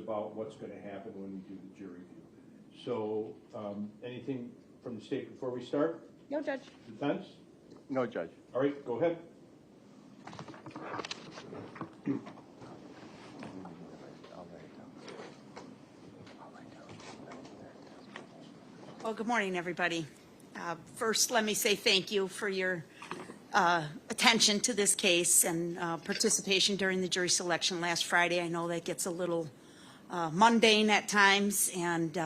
about what's going to happen when we do the jury view. So anything from the state before we start? No, Judge. Defense? No, Judge. All right, go ahead. Well, good morning, everybody. First, let me say thank you for your attention to this case and participation during the jury selection last Friday. I know that gets a little mundane at times, and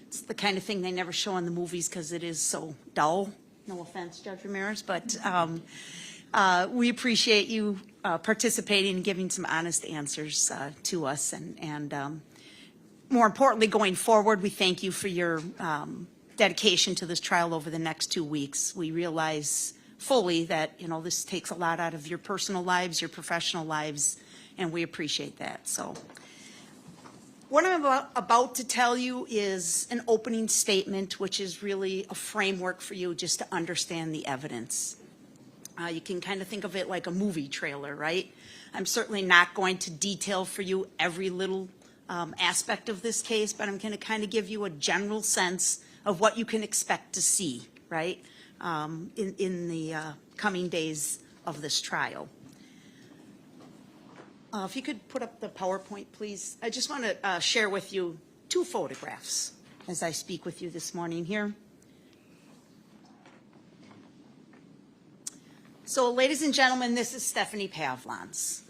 it's the kind of thing they never show in the movies because it is so dull. No offense, Judge Ramirez, but we appreciate you participating and giving some honest answers to us. And more importantly, going forward, we thank you for your dedication to this trial over the next 2 weeks. We realize fully that, you know, this takes a lot out of your personal lives, your professional lives, and we appreciate that. So what I'm about to tell you is an opening statement, which is really a framework for you just to understand the evidence. You can kind of think of it like a movie trailer, right? I'm certainly not going to detail for you every little aspect of this case, but I'm going to kind of give you a general sense of what you can expect to see, right, in the coming days of this trial. If you could put up the PowerPoint, please. I just want to share with you 2 photographs as I speak with you this morning here. So, ladies and gentlemen, this is Stephanie Pavlons.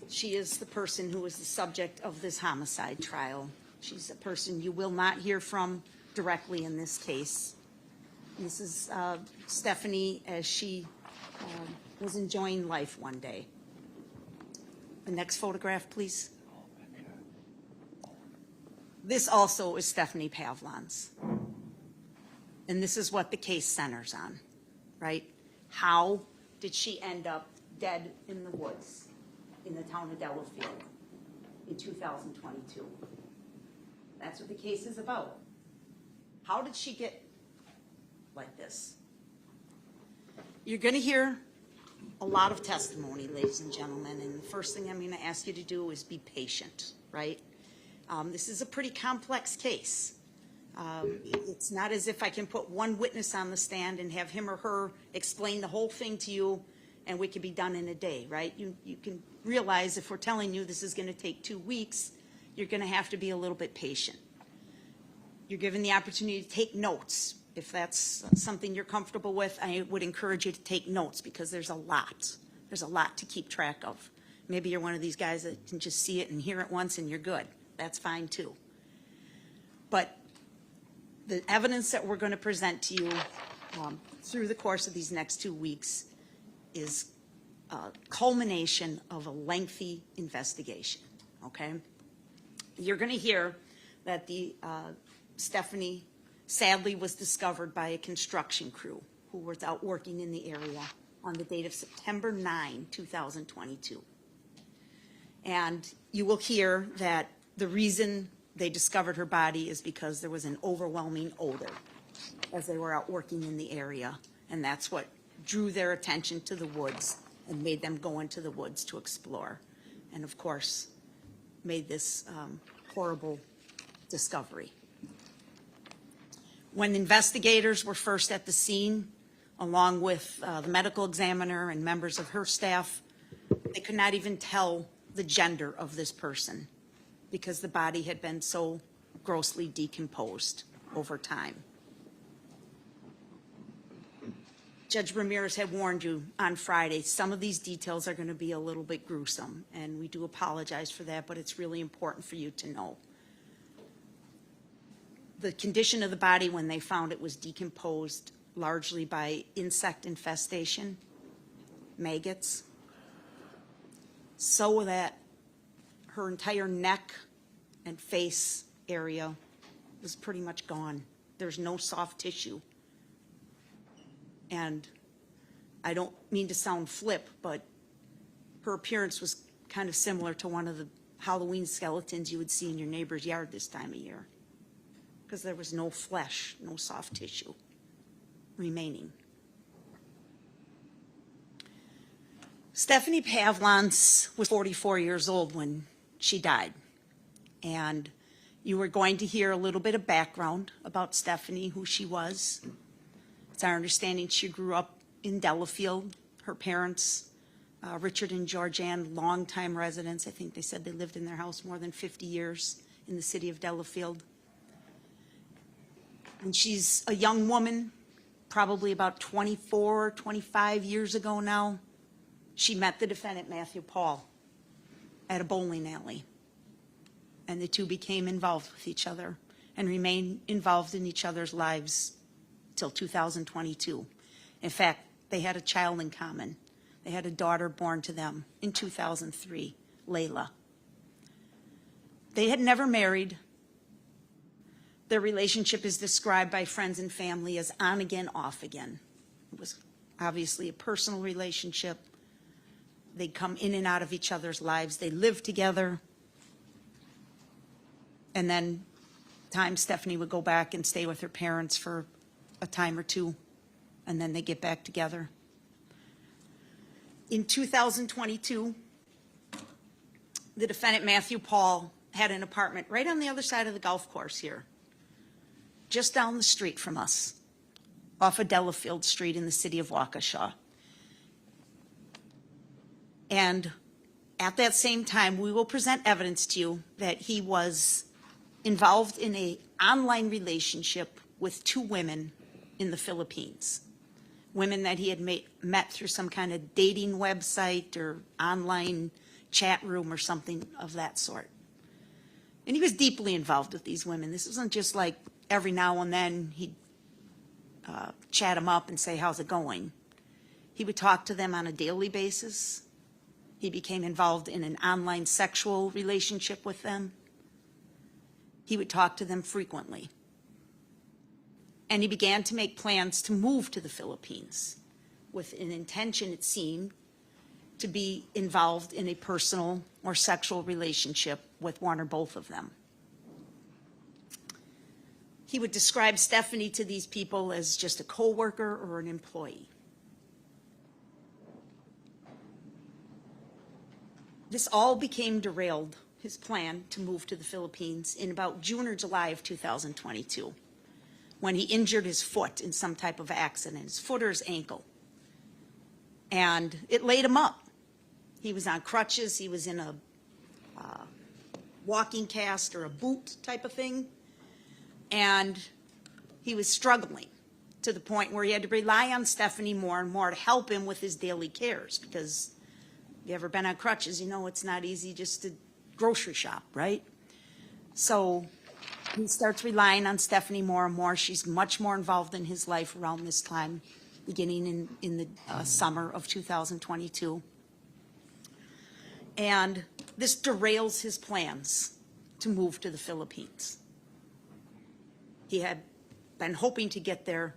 She is the person who is the subject of this homicide trial. She's a person you will not hear from directly in this case. This is Stephanie as she was enjoying life one day. The next photograph, please. This also is Stephanie Pavlons. And this is what the case centers on, right? How did she end up dead in the woods in the town of Delafield in 2022? That's what the case is about. How did she get like this? You're going to hear a lot of testimony, ladies and gentlemen, and the first thing I'm going to ask you to do is be patient, right? This is a pretty complex case. It's not as if I can put one witness on the stand and have him or her explain the whole thing to you and we can be done in a day, right? You can realize if we're telling you this is going to take 2 weeks, you're going to have to be a little bit patient. You're given the opportunity to take notes. If that's something you're comfortable with, I would encourage you to take notes because there's a lot. There's a lot to keep track of. Maybe you're one of these guys that can just see it and hear it once and you're good. That's fine too. But the evidence that we're going to present to you through the course of these next 2 weeks is a culmination of a lengthy investigation, okay? You're going to hear that the Stephanie sadly was discovered by a construction crew who was out working in the area on the date of September 9, 2022. And you will hear that the reason they discovered her body is because there was an overwhelming odor as they were out working in the area. And that's what drew their attention to the woods and made them go into the woods to explore. And of course, made this horrible discovery. When investigators were first at the scene, along with the medical examiner and members of her staff, they could not even tell the gender of this person because the body had been so grossly decomposed over time. Judge Ramirez had warned you on Friday, some of these details are going to be a little bit gruesome, and we do apologize for that, but it's really important for you to know. The condition of the body when they found it was decomposed largely by insect infestation, maggots, so that her entire neck and face area was pretty much gone. There's no soft tissue. And I don't mean to sound flip, but her appearance was kind of similar to one of the Halloween skeletons you would see in your neighbor's yard this time of year, because there was no flesh, no soft tissue remaining. Stephanie Pavlons was 44 years old when she died. And you were going to hear a little bit of background about Stephanie, who she was. It's our understanding she grew up in Delafield. Her parents, Richard and Georgianne, longtime residents. I think they said they lived in their house more than 50 years in the city of Delafield. And she's a young woman, probably about 24, 25 years ago now. She met the defendant, Matthew Pahl, at a bowling alley. And the two became involved with each other and remained involved in each other's lives till 2022. In fact, they had a child in common. They had a daughter born to them in 2003, Layla. They had never married. Their relationship is described by friends and family as on again, off again. It was obviously a personal relationship. They'd come in and out of each other's lives. They lived together. And then Stephanie would go back and stay with her parents for a time or two, and then they get back together. In 2022, the defendant, Matthew Pahl, had an apartment right on the other side of the golf course here, just down the street from us, off of Delafield Street in the city of Waukesha. And at that same time, we will present evidence to you that he was involved in an online relationship with two women in the Philippines, women that he had met through some kind of dating website or online chat room or something of that sort. And he was deeply involved with these women. This wasn't just like every now and then he'd chat them up and say, how's it going? He would talk to them on a daily basis. He became involved in an online sexual relationship with them. He would talk to them frequently. And he began to make plans to move to the Philippines with an intention, it seemed, to be involved in a personal or sexual relationship with one or both of them. He would describe Stephanie to these people as just a co-worker or an employee. This all became derailed, his plan to move to the Philippines, in about June or July of 2022, when he injured his foot in some type of accident, his foot or his ankle. And it laid him up. He was on crutches. He was in a walking cast or a boot type of thing. And he was struggling to the point where he had to rely on Stephanie more and more to help him with his daily cares, because if you ever been on crutches, you know it's not easy just to grocery shop, right? So he starts relying on Stephanie more and more. She's much more involved in his life around this time, beginning in the summer of 2022. And this derails his plans to move to the Philippines. He had been hoping to get there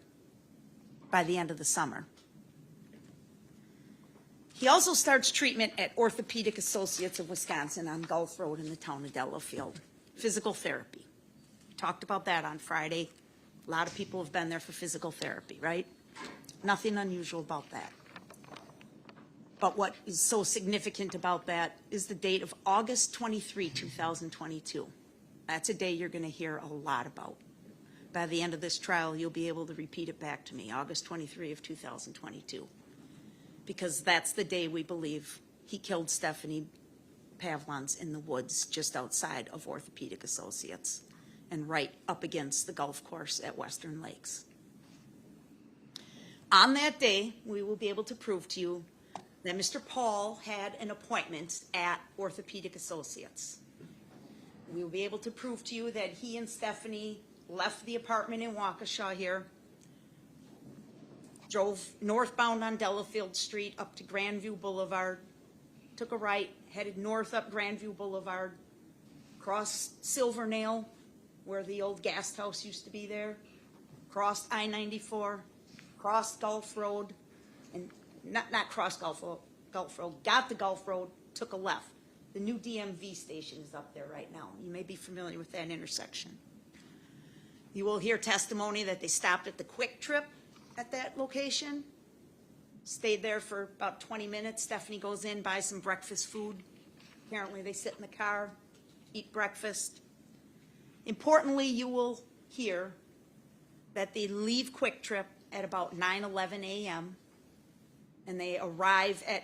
by the end of the summer. He also starts treatment at Orthopedic Associates of Wisconsin on Gulf Road in the town of Delafield. Physical therapy. We talked about that on Friday. A lot of people have been there for physical therapy, right? Nothing unusual about that. But what is so significant about that is the date of August 23, 2022. That's a day you're going to hear a lot about. By the end of this trial, you'll be able to repeat it back to me, August 23 of 2022. Because that's the day we believe he killed Stephanie Pavlons in the woods just outside of Orthopedic Associates and right up against the golf course at Western Lakes. On that day, we will be able to prove to you that Mr. Pahl had an appointment at Orthopedic Associates. We will be able to prove to you that he and Stephanie left the apartment in Waukesha here, drove northbound on Delafield Street up to Grandview Boulevard, took a right, headed north up Grandview Boulevard, crossed Silvernail, where the old gas house used to be there, crossed I-94, crossed Gulf Road, and not crossed Gulf Road, got the Gulf Road, took a left. The new DMV station is up there right now. You may be familiar with that intersection. You will hear testimony that they stopped at the Quick Trip at that location, stayed there for about 20 minutes. Stephanie goes in, buys some breakfast food. Apparently they sit in the car, eat breakfast. Importantly, you will hear that they leave Quick Trip at about 9:11 a.m. and they arrive at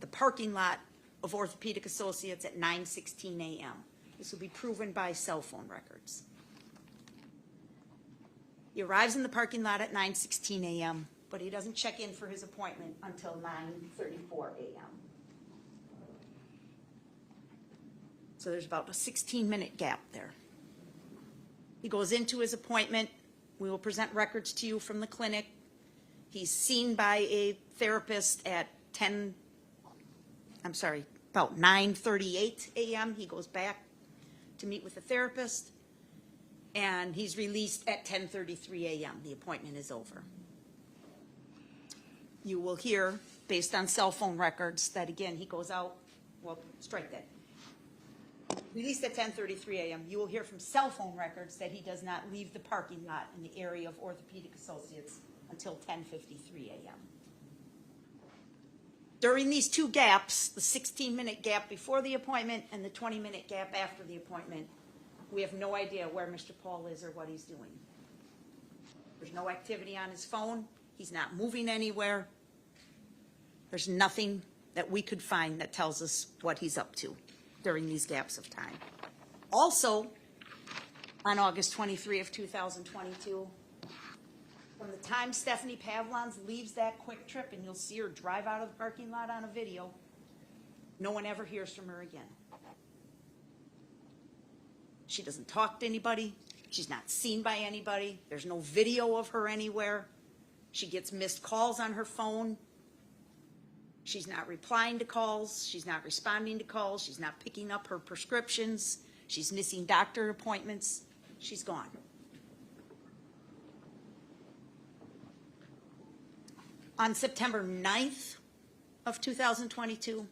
the parking lot of Orthopedic Associates at 9:16 a.m. This will be proven by cell phone records. He arrives in the parking lot at 9:16 a.m., but he doesn't check in for his appointment until 9:34 a.m. So there's about a 16-minute gap there. He goes into his appointment. We will present records to you from the clinic. He's seen by a therapist at about 9:38 a.m. He goes back to meet with the therapist, and he's released at 10:33 a.m. The appointment is over. You will hear, based on cell phone records, that again, he goes out, well, strike that. Released at 10:33 a.m. You will hear from cell phone records that he does not leave the parking lot in the area of Orthopedic Associates until 10:53 a.m. During these two gaps, the 16-minute gap before the appointment and the 20-minute gap after the appointment, we have no idea where Mr. Pahl is or what he's doing. There's no activity on his phone. He's not moving anywhere. There's nothing that we could find that tells us what he's up to during these gaps of time. Also, on August 23 of 2022, from the time Stephanie Pavlons leaves that Quick Trip, and you'll see her drive out of the parking lot on a video, no one ever hears from her again. She doesn't talk to anybody. She's not seen by anybody. There's no video of her anywhere. She gets missed calls on her phone. She's not replying to calls. She's not responding to calls. She's not picking up her prescriptions. She's missing doctor appointments. She's gone. On September 9th of 2022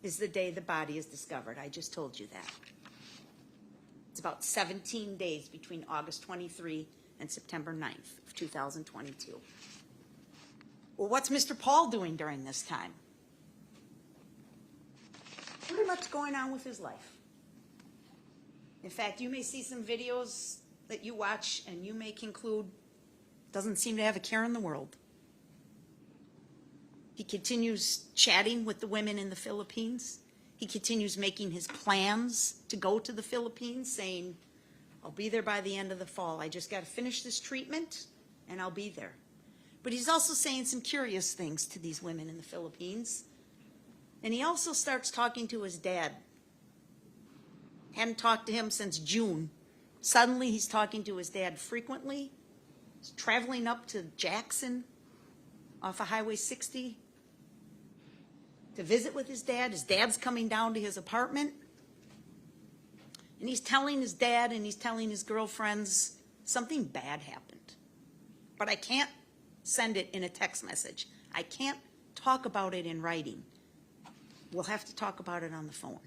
is the day the body is discovered. I just told you that. It's about 17 days between August 23 and September 9th of 2022. Well, what's Mr. Pahl doing during this time? Pretty much going on with his life. In fact, you may see some videos that you watch and you may conclude doesn't seem to have a care in the world. He continues chatting with the women in the Philippines. He continues making his plans to go to the Philippines, saying, I'll be there by the end of the fall. I just got to finish this treatment and I'll be there. But he's also saying some curious things to these women in the Philippines. And he also starts talking to his dad. Hadn't talked to him since June. Suddenly he's talking to his dad frequently. He's traveling up to Jackson off of Highway 60 to visit with his dad. His dad's coming down to his apartment. And he's telling his dad and he's telling his girlfriends something bad happened. But I can't send it in a text message. I can't talk about it in writing. We'll have to talk about it on the phone.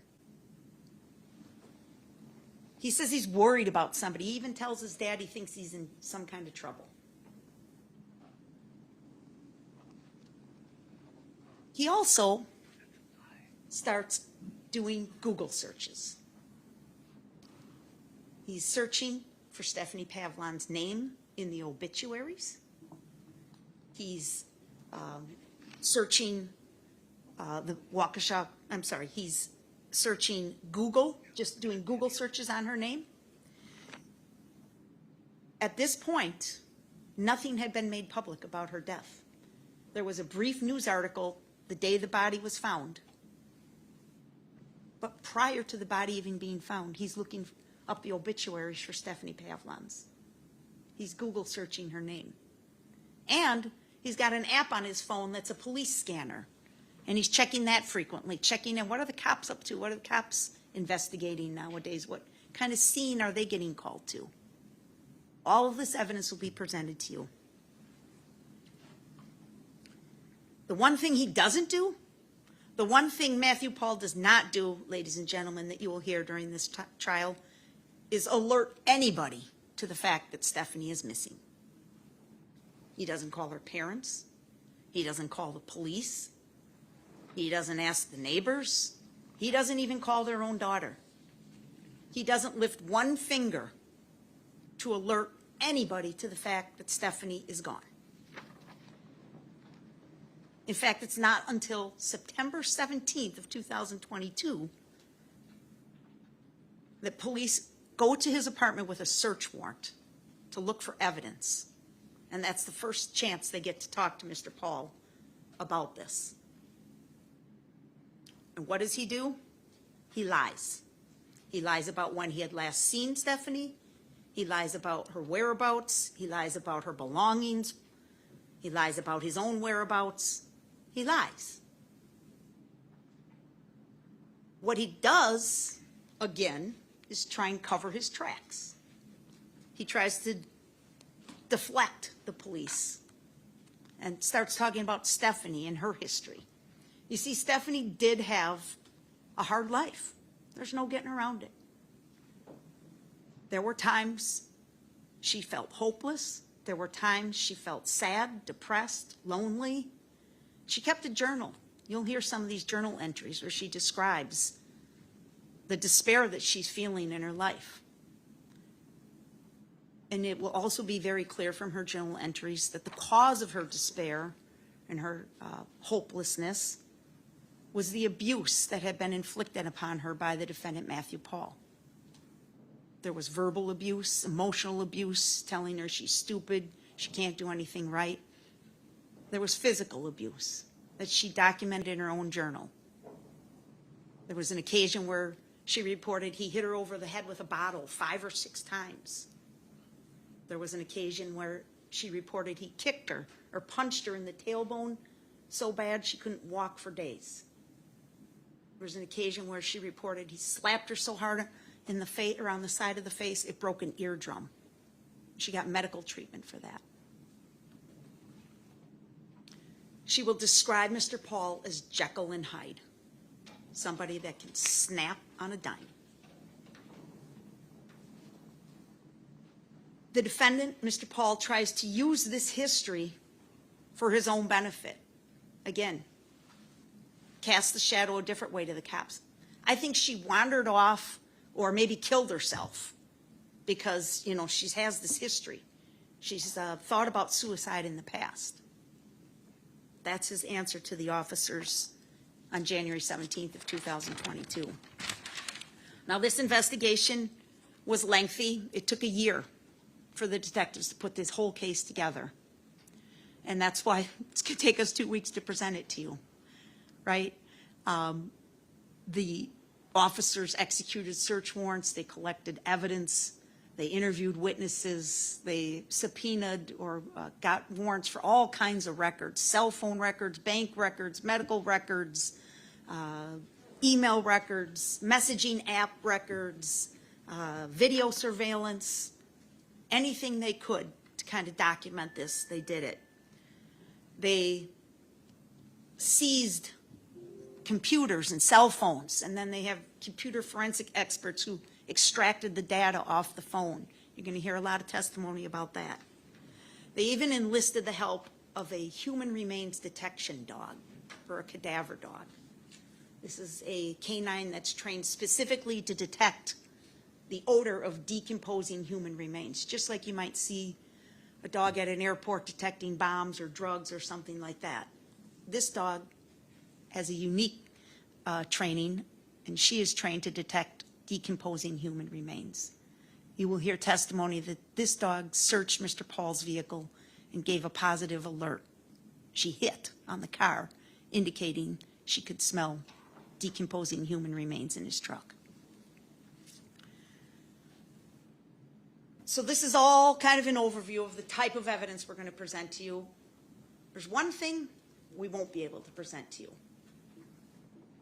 He says he's worried about somebody. He even tells his dad he thinks he's in some kind of trouble. He also starts doing Google searches. He's searching for Stephanie Pavlons' name in the obituaries. He's searching he's searching Google, just doing Google searches on her name. At this point, nothing had been made public about her death. There was a brief news article the day the body was found. But prior to the body even being found, he's looking up the obituaries for Stephanie Pavlons. He's Google searching her name. And he's got an app on his phone that's a police scanner. And he's checking that frequently, checking in what are the cops up to? What are the cops investigating nowadays? What kind of scene are they getting called to? All of this evidence will be presented to you. The one thing he doesn't do, the one thing Matthew Pahl does not do, ladies and gentlemen, that you will hear during this trial, is alert anybody to the fact that Stephanie is missing. He doesn't call her parents. He doesn't call the police. He doesn't ask the neighbors. He doesn't even call their own daughter. He doesn't lift one finger to alert anybody to the fact that Stephanie is gone. In fact, it's not until September 17th of 2022 that police go to his apartment with a search warrant to look for evidence. And that's the first chance they get to talk to Mr. Pahl about this. And what does he do? He lies. He lies about when he had last seen Stephanie. He lies about her whereabouts. He lies about her belongings. He lies about his own whereabouts. He lies. What he does, again, is try and cover his tracks. He tries to deflect the police and starts talking about Stephanie and her history. You see, Stephanie did have a hard life. There's no getting around it. There were times she felt hopeless. There were times she felt sad, depressed, lonely. She kept a journal. You'll hear some of these journal entries where she describes the despair that she's feeling in her life. And it will also be very clear from her journal entries that the cause of her despair and her hopelessness was the abuse that had been inflicted upon her by the defendant, Matthew Pahl. There was verbal abuse, emotional abuse, telling her she's stupid, she can't do anything right. There was physical abuse that she documented in her own journal. There was an occasion where she reported he hit her over the head with a bottle 5 or 6 times. There was an occasion where she reported he kicked her or punched her in the tailbone so bad she couldn't walk for days. There was an occasion where she reported he slapped her so hard in the face, around the side of the face, it broke an eardrum. She got medical treatment for that. She will describe Mr. Pahl as Jekyll and Hyde, somebody that can snap on a dime. The defendant, Mr. Pahl, tries to use this history for his own benefit. Again, cast the shadow a different way to the cops. I think she wandered off or maybe killed herself because, you know, she has this history. She's thought about suicide in the past. That's his answer to the officers on January 17th of 2022. Now, this investigation was lengthy. It took a year for the detectives to put this whole case together. And that's why it's going to take us 2 weeks to present it to you, right? The officers executed search warrants. They collected evidence. They interviewed witnesses. They subpoenaed or got warrants for all kinds of records, cell phone records, bank records, medical records, email records, messaging app records, video surveillance, anything they could to kind of document this, they did it. They seized computers and cell phones, and then they have computer forensic experts who extracted the data off the phone. You're going to hear a lot of testimony about that. They even enlisted the help of a human remains detection dog, or a cadaver dog. This is a canine that's trained specifically to detect the odor of decomposing human remains, just like you might see a dog at an airport detecting bombs or drugs or something like that. This dog has a unique training, and she is trained to detect decomposing human remains. You will hear testimony that this dog searched Mr. Pahl's vehicle and gave a positive alert. She hit on the car, indicating she could smell decomposing human remains in his truck. So this is all kind of an overview of the type of evidence we're going to present to you. There's one thing we won't be able to present to you,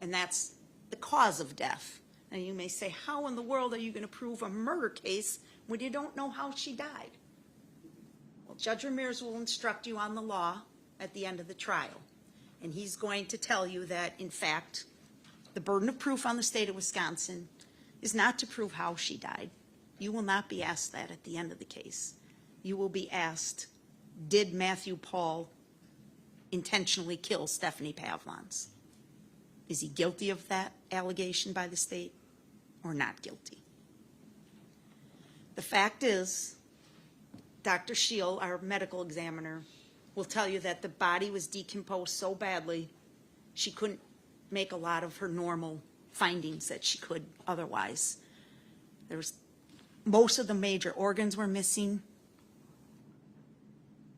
and that's the cause of death. And you may say, how in the world are you going to prove a murder case when you don't know how she died? Well, Judge Ramirez will instruct you on the law at the end of the trial. And he's going to tell you that, in fact, the burden of proof on the state of Wisconsin is not to prove how she died. You will not be asked that at the end of the case. You will be asked, did Matthew Pahl intentionally kill Stephanie Pavlons? Is he guilty of that allegation by the state or not guilty? The fact is, Dr. Scheel, our medical examiner, will tell you that the body was decomposed so badly, she couldn't make a lot of her normal findings that she could otherwise. There was, most of the major organs were missing,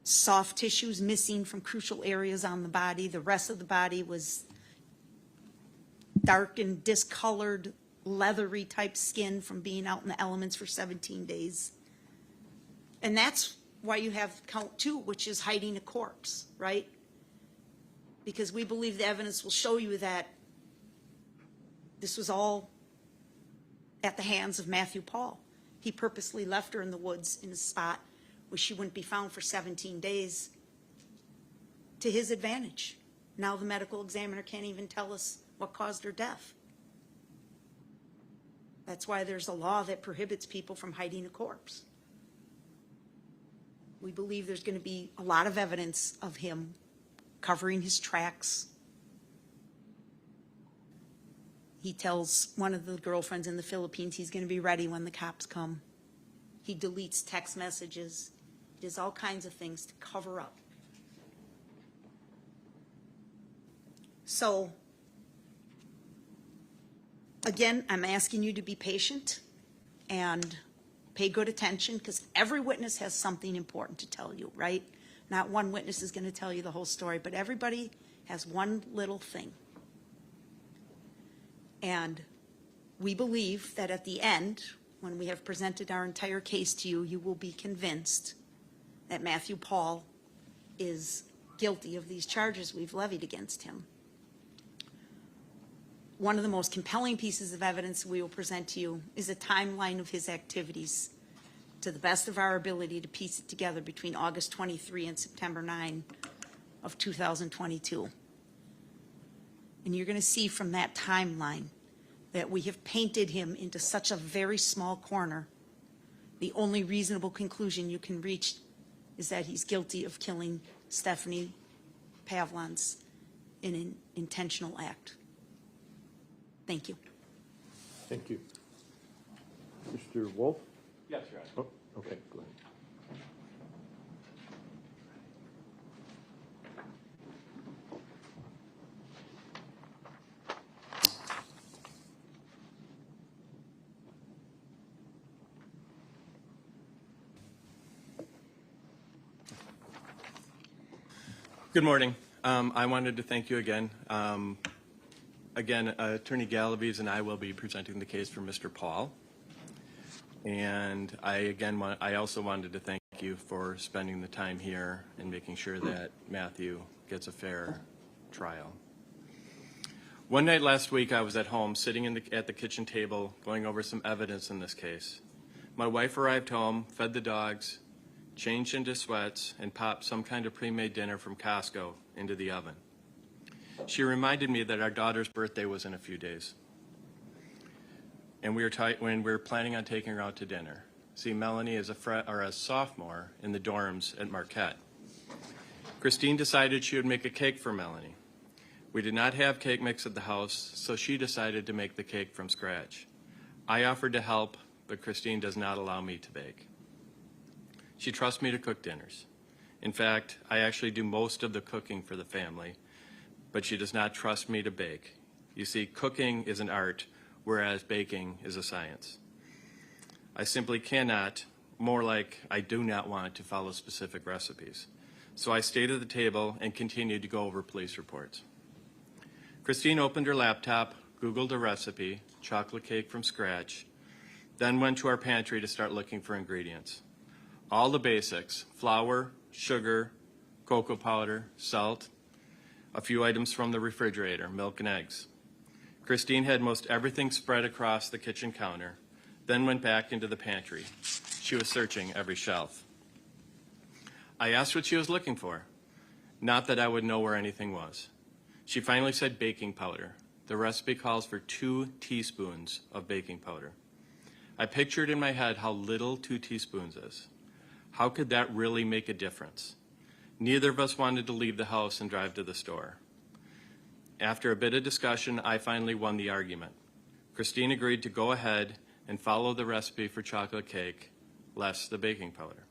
soft tissues missing from crucial areas on the body. The rest of the body was dark and discolored, leathery type skin from being out in the elements for 17 days. And that's why you have count 2, which is hiding a corpse, right? Because we believe the evidence will show you that this was all at the hands of Matthew Pahl. He purposely left her in the woods in a spot where she wouldn't be found for 17 days to his advantage. Now the medical examiner can't even tell us what caused her death. That's why there's a law that prohibits people from hiding a corpse. We believe there's going to be a lot of evidence of him covering his tracks. He tells one of the girlfriends in the Philippines he's going to be ready when the cops come. He deletes text messages. He does all kinds of things to cover up. So, again, I'm asking you to be patient and pay good attention, because every witness has something important to tell you, right? Not one witness is going to tell you the whole story, but everybody has one little thing. And we believe that at the end, when we have presented our entire case to you, you will be convinced that Matthew Pahl is guilty of these charges we've levied against him. One of the most compelling pieces of evidence we will present to you is a timeline of his activities to the best of our ability to piece it together between August 23 and September 9 of 2022. And you're going to see from that timeline that we have painted him into such a very small corner. The only reasonable conclusion you can reach is that he's guilty of killing Stephanie Pavlons in an intentional act. Thank you. Thank you. Mr. Wolf? Yes, Your Honor. Oh, okay, go ahead. Good morning. I wanted to thank you again. Again, Attorney Galaviz and I will be presenting the case for Mr. Pahl. And I also wanted to thank you for spending the time here and making sure that Matthew gets a fair trial. One night last week, I was at home sitting at the kitchen table going over some evidence in this case. My wife arrived home, fed the dogs, changed into sweats, and popped some kind of pre-made dinner from Costco into the oven. She reminded me that our daughter's birthday was in a few days, and we were planning on taking her out to dinner. See, Melanie is a sophomore in the dorms at Marquette. Christine decided she would make a cake for Melanie. We did not have cake mix at the house, so she decided to make the cake from scratch. I offered to help, but Christine does not allow me to bake. She trusts me to cook dinners. In fact, I actually do most of the cooking for the family, but she does not trust me to bake. You see, cooking is an art, whereas baking is a science. I simply cannot, more like I do not want to follow specific recipes. So I stayed at the table and continued to go over police reports. Christine opened her laptop, Googled a recipe, chocolate cake from scratch, then went to our pantry to start looking for ingredients. All the basics: flour, sugar, cocoa powder, salt, a few items from the refrigerator, milk and eggs. Christine had most everything spread across the kitchen counter, then went back into the pantry. She was searching every shelf. I asked what she was looking for. Not that I would know where anything was. She finally said baking powder. The recipe calls for 2 teaspoons of baking powder. I pictured in my head how little 2 teaspoons is. How could that really make a difference? Neither of us wanted to leave the house and drive to the store. After a bit of discussion, I finally won the argument. Christine agreed to go ahead and follow the recipe for chocolate cake, less the baking powder.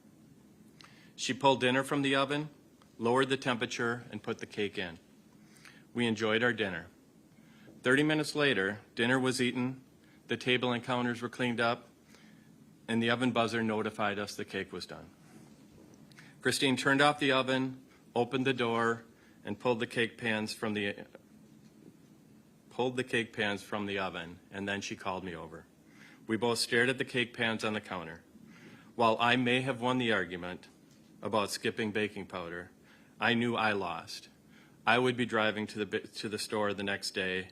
She pulled dinner from the oven, lowered the temperature, and put the cake in. We enjoyed our dinner. 30 minutes later, dinner was eaten, the table and counters were cleaned up, and the oven buzzer notified us the cake was done. Christine turned off the oven, opened the door, and pulled the cake pans from the oven, and then she called me over. We both stared at the cake pans on the counter. While I may have won the argument about skipping baking powder, I knew I lost. I would be driving to the store the next day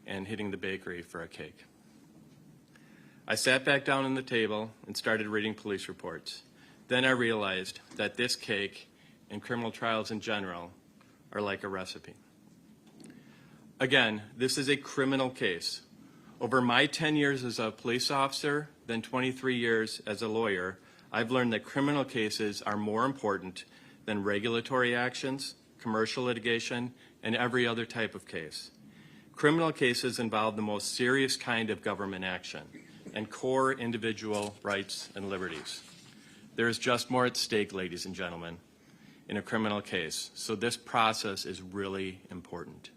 and hitting the bakery for a cake. I sat back down on the table and started reading police reports. Then I realized that this cake and criminal trials in general are like a recipe. Again, this is a criminal case. Over my 10 years as a police officer, then 23 years as a lawyer, I've learned that criminal cases are more important than regulatory actions, commercial litigation, and every other type of case. Criminal cases involve the most serious kind of government action and core individual rights and liberties. There is just more at stake, ladies and gentlemen, in a criminal case, so this process is really important.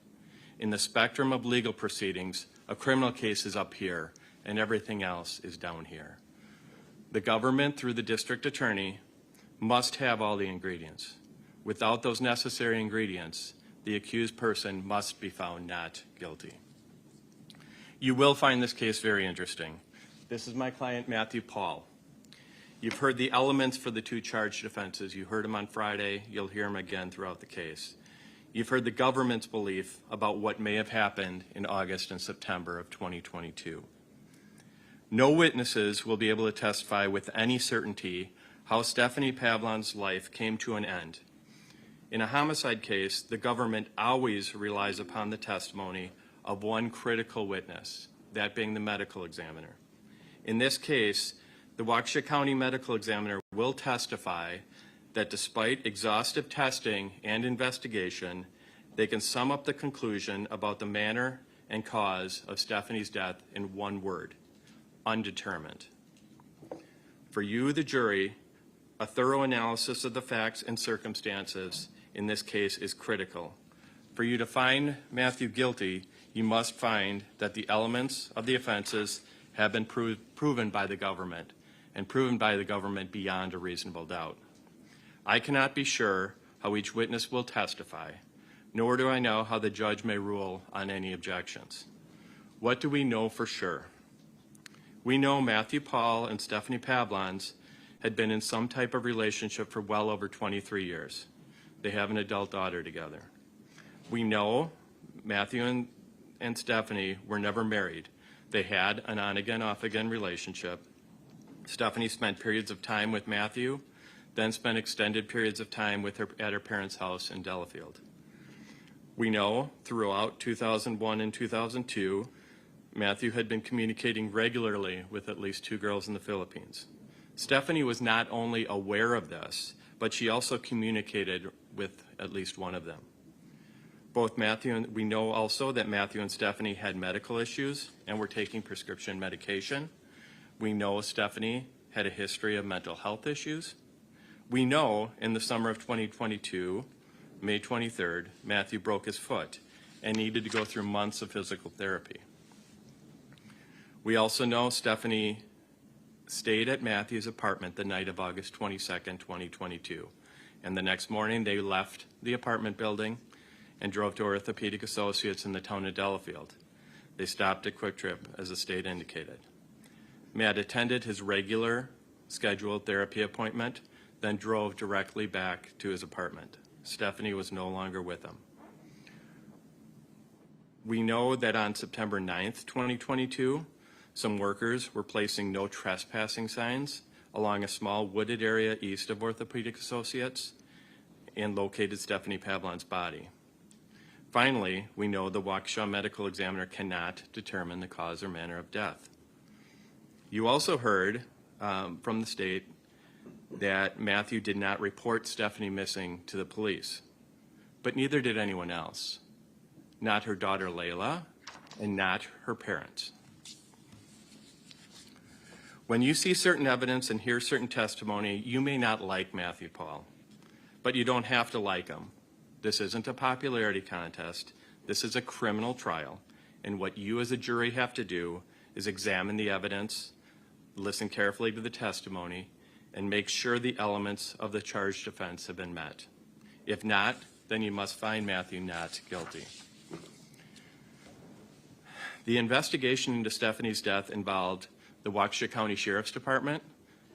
In the spectrum of legal proceedings, a criminal case is up here and everything else is down here. The government, through the district attorney, must have all the ingredients. Without those necessary ingredients, the accused person must be found not guilty. You will find this case very interesting. This is my client, Matthew Pahl. You've heard the elements for the two charged offenses. You heard them on Friday. You'll hear them again throughout the case. You've heard the government's belief about what may have happened in August and September of 2022. No witnesses will be able to testify with any certainty how Stephanie Pavlons' life came to an end. In a homicide case, the government always relies upon the testimony of one critical witness, that being the medical examiner. In this case, the Waukesha County medical examiner will testify that despite exhaustive testing and investigation, they can sum up the conclusion about the manner and cause of Stephanie's death in one word: undetermined. For you, the jury, a thorough analysis of the facts and circumstances in this case is critical. For you to find Matthew guilty, you must find that the elements of the offenses have been proven by the government, and proven by the government beyond a reasonable doubt. I cannot be sure how each witness will testify, nor do I know how the judge may rule on any objections. What do we know for sure? We know Matthew Pahl and Stephanie Pavlons had been in some type of relationship for well over 23 years. They have an adult daughter together. We know Matthew and Stephanie were never married. They had an on-again, off-again relationship. Stephanie spent periods of time with Matthew, then spent extended periods of time with her at her parents' house in Delafield. We know throughout 2001 and 2002, Matthew had been communicating regularly with at least two girls in the Philippines. Stephanie was not only aware of this, but she also communicated with at least one of them. We know also that Matthew and Stephanie had medical issues and were taking prescription medication. We know Stephanie had a history of mental health issues. We know in the summer of 2022, May 23rd, Matthew broke his foot and needed to go through months of physical therapy. We also know Stephanie stayed at Matthew's apartment the night of August 22nd, 2022. And the next morning they left the apartment building and drove to Orthopedic Associates in the town of Delafield. They stopped at Quick Trip, as the state indicated. Matt attended his regular scheduled therapy appointment, then drove directly back to his apartment. Stephanie was no longer with him. We know that on September 9th, 2022, some workers were placing no trespassing signs along a small wooded area east of Orthopedic Associates and located Stephanie Pavlons' body. Finally, we know the Waukesha medical examiner cannot determine the cause or manner of death. You also heard from the state that Matthew did not report Stephanie missing to the police, but neither did anyone else. Not her daughter Layla, and not her parents. When you see certain evidence and hear certain testimony, you may not like Matthew Pahl, but you don't have to like him. This isn't a popularity contest. This is a criminal trial, and what you as a jury have to do is examine the evidence, listen carefully to the testimony, and make sure the elements of the charged offense have been met. If not, then you must find Matthew not guilty. The investigation into Stephanie's death involved the Waukesha County Sheriff's Department,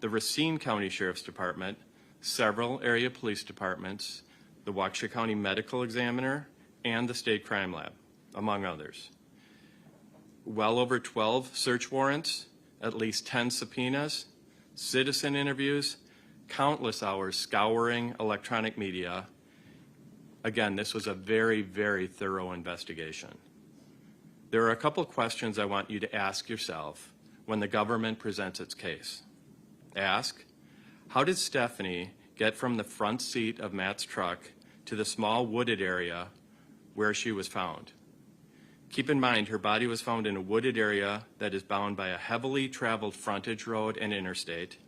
the Racine County Sheriff's Department, several area police departments, the Waukesha County Medical Examiner, and the State Crime Lab, among others. Well over 12 search warrants, at least 10 subpoenas, citizen interviews, countless hours scouring electronic media. Again, this was a very, very thorough investigation. There are a couple questions I want you to ask yourself when the government presents its case. Ask, how did Stephanie get from the front seat of Matt's truck to the small wooded area where she was found? Keep in mind, her body was found in a wooded area that is bound by a heavily traveled frontage road and interstate,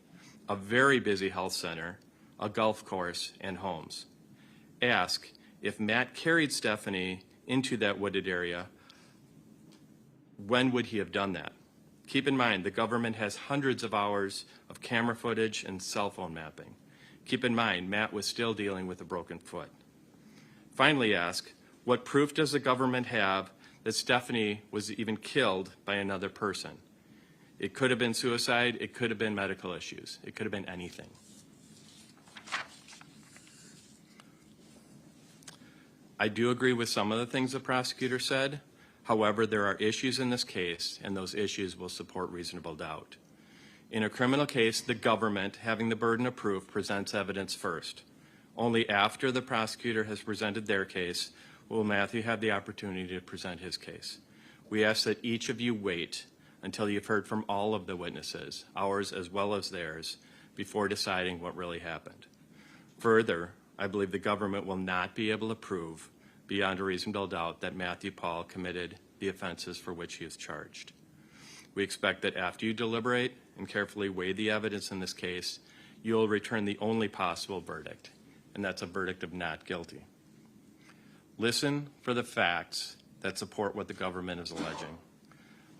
a very busy health center, a golf course, and homes. Ask, if Matt carried Stephanie into that wooded area, when would he have done that? Keep in mind, the government has hundreds of hours of camera footage and cell phone mapping. Keep in mind, Matt was still dealing with a broken foot. Finally, ask, what proof does the government have that Stephanie was even killed by another person? It could have been suicide, it could have been medical issues, it could have been anything. I do agree with some of the things the prosecutor said. However, there are issues in this case, and those issues will support reasonable doubt. In a criminal case, the government, having the burden of proof, presents evidence first. Only after the prosecutor has presented their case will Matthew have the opportunity to present his case. We ask that each of you wait until you've heard from all of the witnesses, ours as well as theirs, before deciding what really happened. Further, I believe the government will not be able to prove beyond a reasonable doubt that Matthew Pahl committed the offenses for which he is charged. We expect that after you deliberate and carefully weigh the evidence in this case, you'll return the only possible verdict, and that's a verdict of not guilty. Listen for the facts that support what the government is alleging.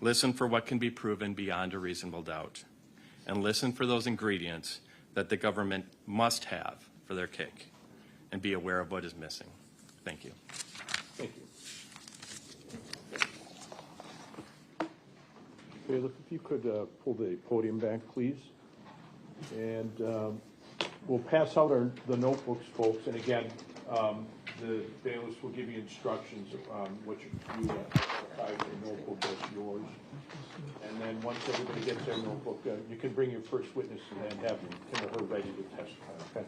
Listen for what can be proven beyond a reasonable doubt. And listen for those ingredients that the government must have for their cake, and be aware of what is missing. Thank you. Thank you. Bailiff, if you could pull the podium back, please. And we'll pass out the notebooks, folks. And again, the bailiffs will give you instructions on what you do. The notebook is yours. And then once everybody gets their notebook, you can bring your first witness and then have him or her ready to testify. Okay.